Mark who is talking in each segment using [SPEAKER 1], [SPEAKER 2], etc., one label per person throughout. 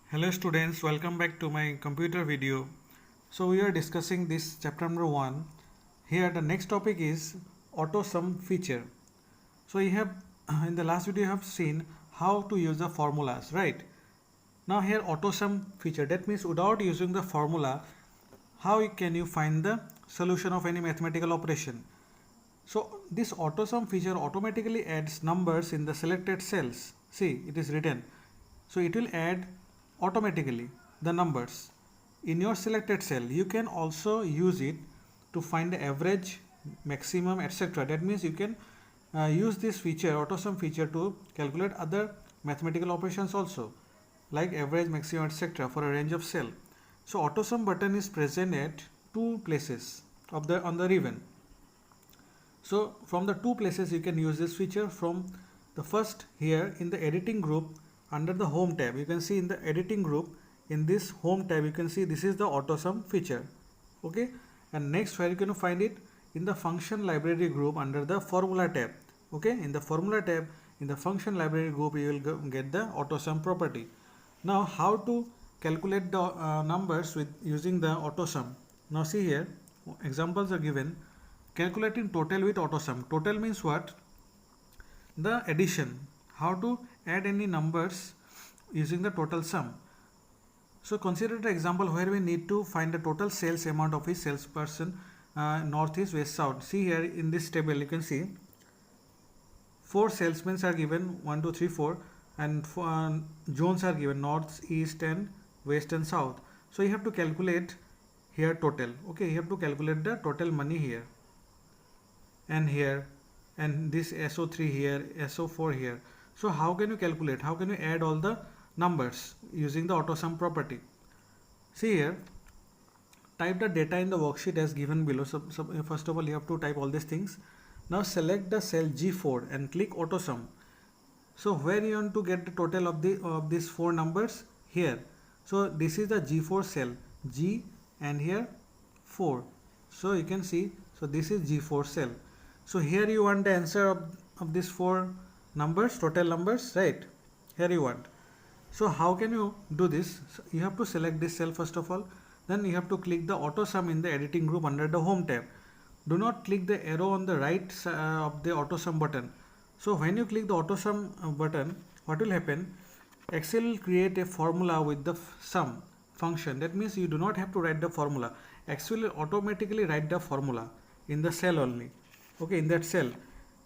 [SPEAKER 1] Hello students, welcome back to my computer video. So we are discussing this chapter number 1. Here the next topic is Autosum Feature. So you have in the last video you have seen how to use the formulas, right? Now here Autosum Feature, that means without using the formula, how can you find the solution of any mathematical operation? So this Autosum feature automatically adds numbers in the selected cells. See, it is written. So it will add automatically the numbers in your selected cell. You can also use it to find the average, maximum, etc. That means you can use this feature, Autosum feature, to calculate other mathematical operations also, like average, maximum, etc. for a range of cell. So Autosum button is present at two places of the on the ribbon. So from the two places you can use this feature. From the first, here in the editing group under the home tab, you can see in the editing group, in this home tab you can see this is the Autosum feature. Okay, and next where you can find it, in the function library group under the formula tab. Okay, in the formula tab, in the function library group, you will get the Autosum property. Now how to calculate the numbers with using the Autosum? Now see here, examples are given. Calculating total with Autosum. Total means what? The addition. How to add any numbers using the total sum. So consider the example where we need to find the total sales amount of each salesperson, north, east, west, south. See here in this table you can see 4 salesmen are given, 1, 2, 3, 4, and zones are given, north, east, and west and south. So you have to calculate here total. Okay, you have to calculate the total money here and here, and this SO3 here, SO4 here. So how can you calculate? How can you add all the numbers using the Autosum property? See here, type the data in the worksheet as given below. So first of all you have to type all these things. Now select the cell G4 and click Autosum. So where you want to get the total of these 4 numbers? Here. So this is the G4 cell, G and here 4. So you can see, so this is G4 cell. So here you want the answer of these 4 numbers, total numbers, right? Here you want. So how can you do this? So you have to select this cell first of all. Then you have to click the Autosum in the editing group under the home tab. Do not click the arrow on the right of the Autosum button. So when you click the Autosum button, what will happen? Excel will create a formula with the sum function. That means you do not have to write the formula. Excel will automatically write the formula in the cell only. Okay, in that cell,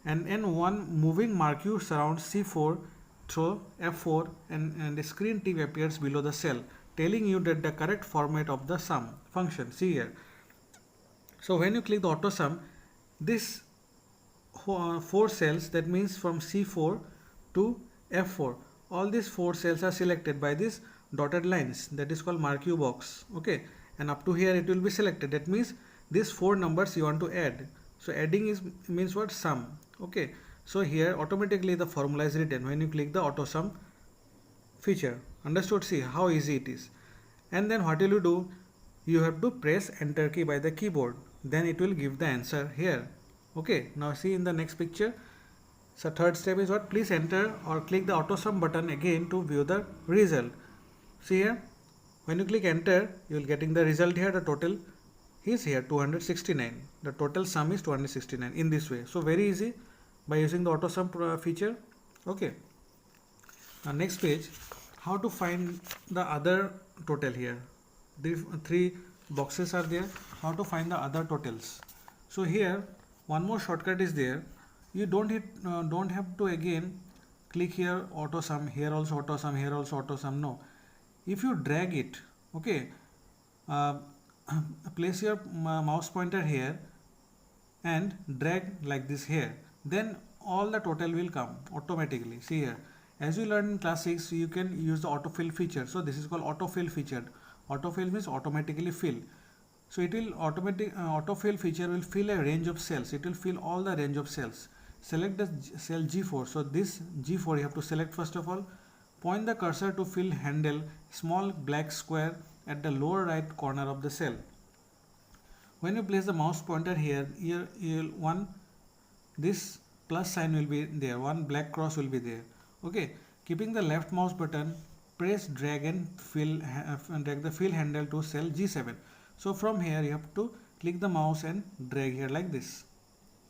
[SPEAKER 1] and one moving marquee surrounds C4 through F4, and the screen tip appears below the cell telling you that the correct format of the sum function. See here. So when you click the Autosum, this 4 cells, that means from C4 to F4, all these 4 cells are selected by these dotted lines, that is called marquee box. Okay, and up to here it will be selected. That means these 4 numbers you want to add. So adding means what? Sum. Okay, so here automatically the formula is written when you click the Autosum feature. Understood? See how easy it is. And then what will you do? You have to press enter key by the keyboard, then it will give the answer here. Okay, now see in the next picture. So third step is what? Please enter or click the Autosum button again to view the result. See here, when you click enter, you will getting the result here. The total is here 269. The total sum is 269 in this way. So very easy by using the Autosum feature. Okay. Now next page, how to find the other total here. These 3 boxes are there. How to find the other totals? So here one more shortcut is there. You don't have to again click here Autosum, here also Autosum, here also Autosum. No, if you drag it, okay, place your mouse pointer here and drag like this here, then all the total will come automatically. See here, as you learned in class 6, you can use the autofill feature. So this is called autofill feature. Autofill means automatically fill. So it will autofill feature will fill a range of cells. It will fill all the range of cells. Select the cell G4. So this G4 you have to select first of all. Point the cursor to fill handle, small black square at the lower right corner of the cell. When you place the mouse pointer here, this plus sign will be there, one black cross will be there. Okay, keeping the left mouse button press drag and drag the fill handle to cell G7. So from here you have to click the mouse and drag here like this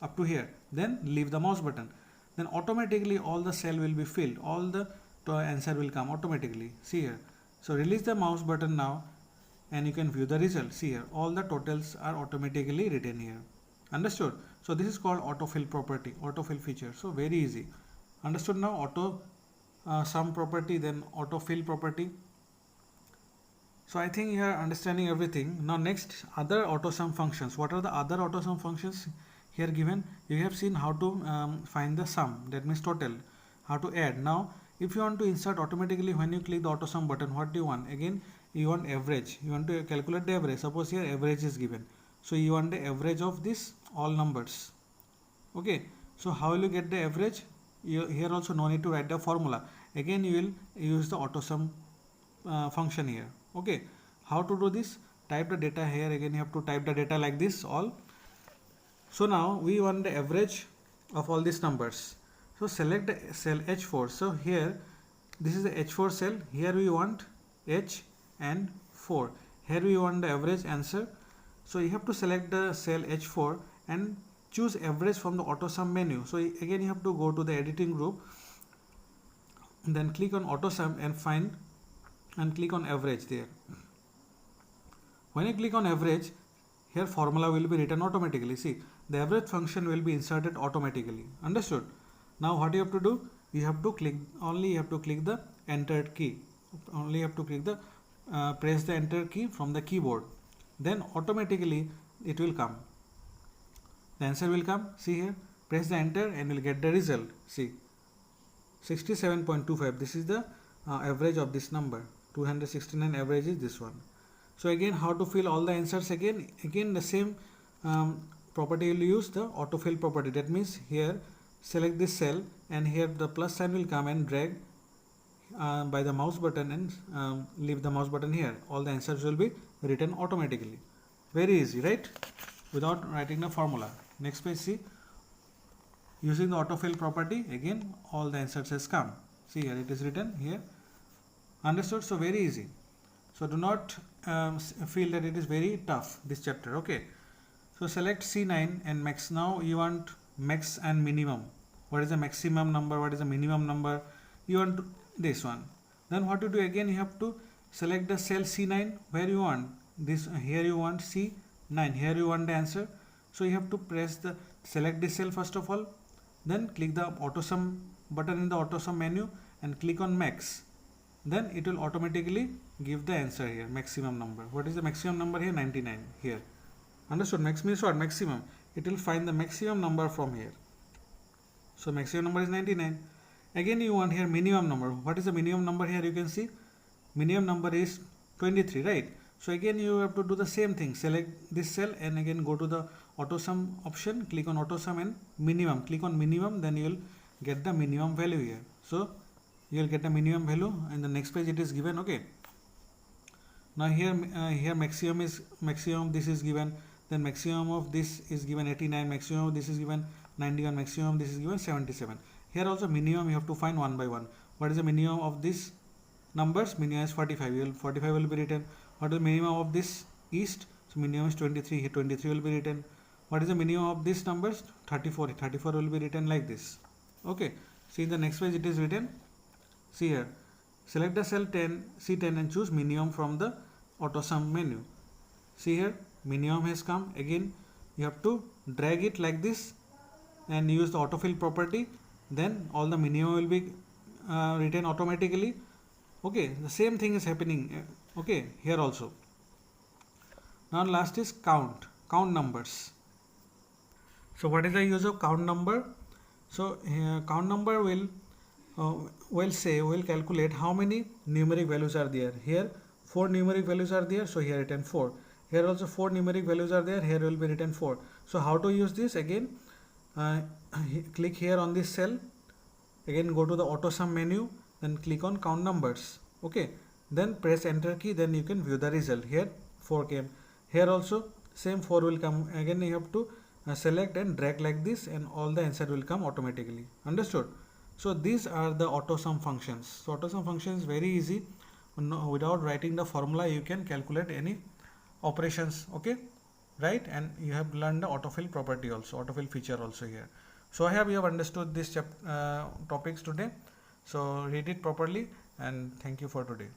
[SPEAKER 1] up to here, then leave the mouse button, then automatically all the cell will be filled, all the answer will come automatically. See here. So release the mouse button now and you can view the result. See here, all the totals are automatically written here. Understood? So this is called autofill property, autofill feature. So very easy. Understood now? Auto sum property, then autofill property. So I think you are understanding everything. Now next, other autosum functions. What are the other autosum functions here given? You have seen how to find the sum, that means total, how to add. Now if you want to insert automatically, when you click the autosum button, what do you want? Again, you want average. You want to calculate the average. Suppose here average is given. So you want the average of this all numbers. Okay. So how will you get the average? Here also no need to write the formula. Again you will use the autosum function here. Okay. How to do this? Type the data here. Again you have to type the data like this all. So now we want the average of all these numbers. So select the cell H4. So here this is the H4 cell. Here we want H and 4. Here we want the average answer. So you have to select the cell H4 and choose average from the Autosum menu. So again you have to go to the editing group, then click on Autosum and find and click on average there. When you click on average, here formula will be written automatically. See, the average function will be inserted automatically. Understood? Now what you have to do? You have to click the enter key. Only you have to click the press the enter key from the keyboard. Then automatically it will come. The answer will come. See here, press the enter and you will get the result. See, 67.25. This is the average of this number. 269 average is this one. So again, how to fill all the answers? Again the same property you will use, the autofill property. That means here select this cell and here the plus sign will come and drag by the mouse button and leave the mouse button here. All the answers will be written automatically. Very easy, right? Without writing the formula. Next page, see, using the autofill property, again all the answers has come. See here, it is written here. Understood? So very easy. So do not feel that it is very tough, this chapter. Okay. So select C9 and max. Now you want max and minimum. What is the maximum number? What is the minimum number? You want this one. Then what to do? Again you have to select the cell C9 where you want this. Here you want C9. Here you want the answer. So you have to select this cell first of all. Then click the Autosum button in the Autosum menu and click on max. Then it will automatically give the answer here, maximum number. What is the maximum number here? 99 here. Understood? Max means what? Maximum. It will find the maximum number from here. So maximum number is 99. Again you want here minimum number. What is the minimum number here? You can see minimum number is 23, right? So again you have to do the same thing. Select this cell and again go to the Autosum option, click on Autosum and minimum. Click on minimum, then you will get the minimum value here. So you will get the minimum value and the next page it is given. Okay. Now here maximum this is given, then maximum of this is given 89, maximum of this is given 91, maximum this is given 77. Here also minimum you have to find one by one. What is the minimum of this numbers? Minimum is 45. 45 will be written. What is the minimum of this east? So minimum is 23. Here 23 will be written. What is the minimum of these numbers? 34. 34 will be written like this. Okay. See in the next page it is written. See here. Select the cell C10 and choose minimum from the Autosum menu. See here, minimum has come. Again you have to drag it like this and use the autofill property. Then all the minimum will be written automatically. Okay, the same thing is happening. Okay, here also. Now last is count numbers. So what is the use of count number? So count number will calculate how many numeric values are there. Here 4 numeric values are there, so here written 4. Here also 4 numeric values are there, here will be written 4. So how to use this? Again click here on this cell, again go to the Autosum menu, then click on count numbers. Okay, then press enter key, then you can view the result. Here 4 came. Here also same 4 will come. Again you have to select and drag like this and all the answer will come automatically. Understood? So these are the Autosum functions. So Autosum function is very easy. no, without writing the formula you can calculate any operations, okay, right? And you have learned the autofill property also, autofill feature also here. So I hope you have understood these topics today. So read it properly, and thank you for today.